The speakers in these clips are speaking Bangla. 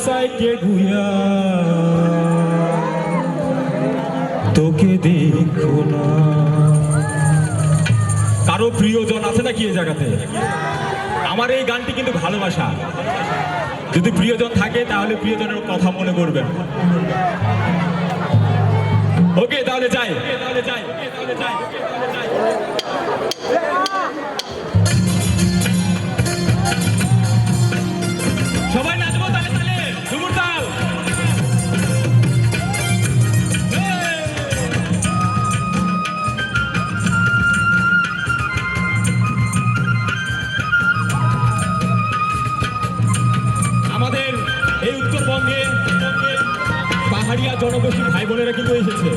সাইকে গুয়া তোকে দেখো না। কারো প্রিয়জন আছে নাকি এই জায়গাতে? আমার এই গানটি কিন্তু ভালোবাসা। যদি প্রিয়জন থাকে তাহলে প্রিয়জনের কথা মনে করবেন। ওকে তাহলে যাই। সবাই নাচবো তালে তালে, ঝুমুর তাল। আমাদের এই উত্তরবঙ্গে পাহাড়িয়া জনগোষ্ঠী ভাই বোনেরা কিন্তু এসেছে,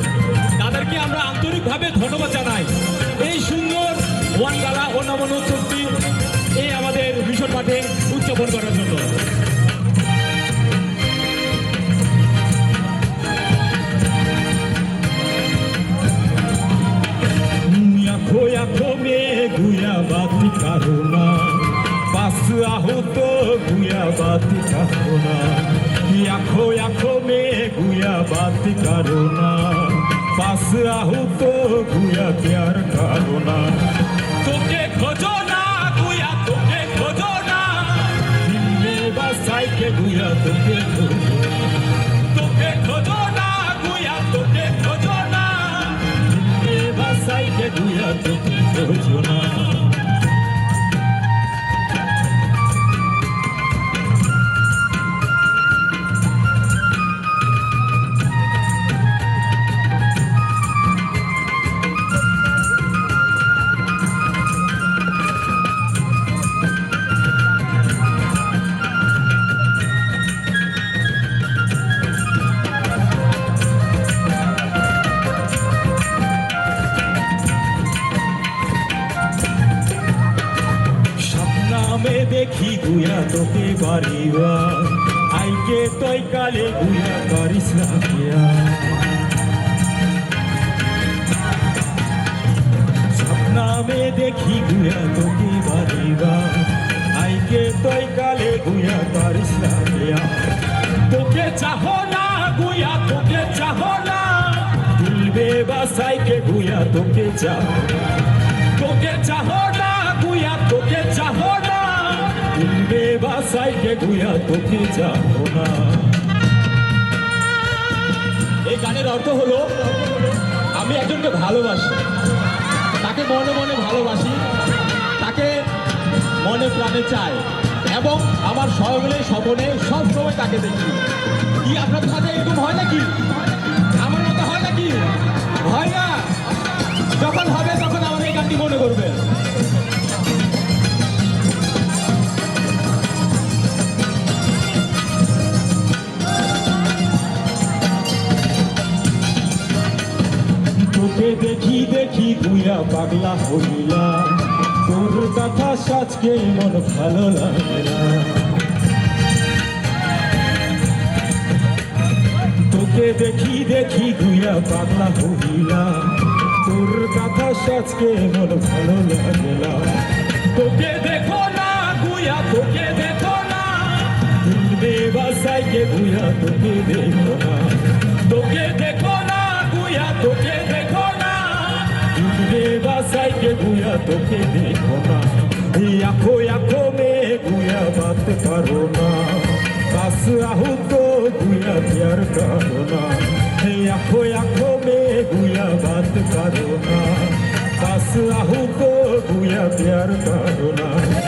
তাদেরকে আমরা আন্তরিকভাবে ধন্যবাদ জানাই এই সুন্দর ওয়ানগালা ও নমন উৎসবটি এই আমাদের ভীষণ মাঠে উদযাপন করার জন্য। গুয়া বাতি কারোনা পাস আহত গুয়া বাতি কারোনা আখো মে গুয়া বাতি কারোনা পাস আহত গুয়া প্যার কারোনা তোকে খোঁজো না গুয়া তোকে খোঁজো না দিল্লি বাসাইকে গুয়া তোকে খোঁজো তোকে খোঁজো না গুয়া তোকে খোঁজো না দিল্লি বাসাইকে গুয়া তোকে খোঁজো না। দেখি গুয়া তোকে বাড়িবা আইকে তৈ কালে গুয়া করিস রাখিয়া স্বপ্না মে দেখি গুয়া তোকে বাড়িবা আইকে তৈ কালে গুয়া করিস রাখিয়া তোকে চাহো না গুয়া তোকে চাহো না দিল বেবাসাইকে গুয়া তোকে চাহো তোকে চাহো না গুয়া তোকে চাহো না বেবাসাইকে গুয়া তোকে চাহো না। এই গানের অর্থ হলো আমি একজনকে ভালোবাসি, তাকে মনে মনে ভালোবাসি, তাকে মনে প্রাণে চাই এবং আমার সহগলে স্বপনে সব সময় তাকে দেখি। কি আপনার সাথে এরকম হয় নাকি? আমার মতো হয় নাকি? হয় না? যখন হবে তখন আমার এই গানটি মনে করবেন। তোকে দেখি দেখি গুয়া পাগলা হইলা তোর কথা সাজকে মন ভালো লাগলা তোকে দেখি দেখি গুয়া পাগলা হইলা তোর কথা সাজকে মন ভালো লাগলা তোকে দেখো না গুয়া তোকে দেখো না দিল বেবাসাইকে গুয়া তোকে দেখো না তোকে দেখো না গুয়া তোকে দেখো না দিল বেবাসাইকে গুয়া তোকে দেখো না আখো মে গুয়া বাত করো না পাস আহু তো গুয়া প্যার করো না আখো মে গুয়া বাত করো না পাস আহু তো গুয়া প্যার করো না।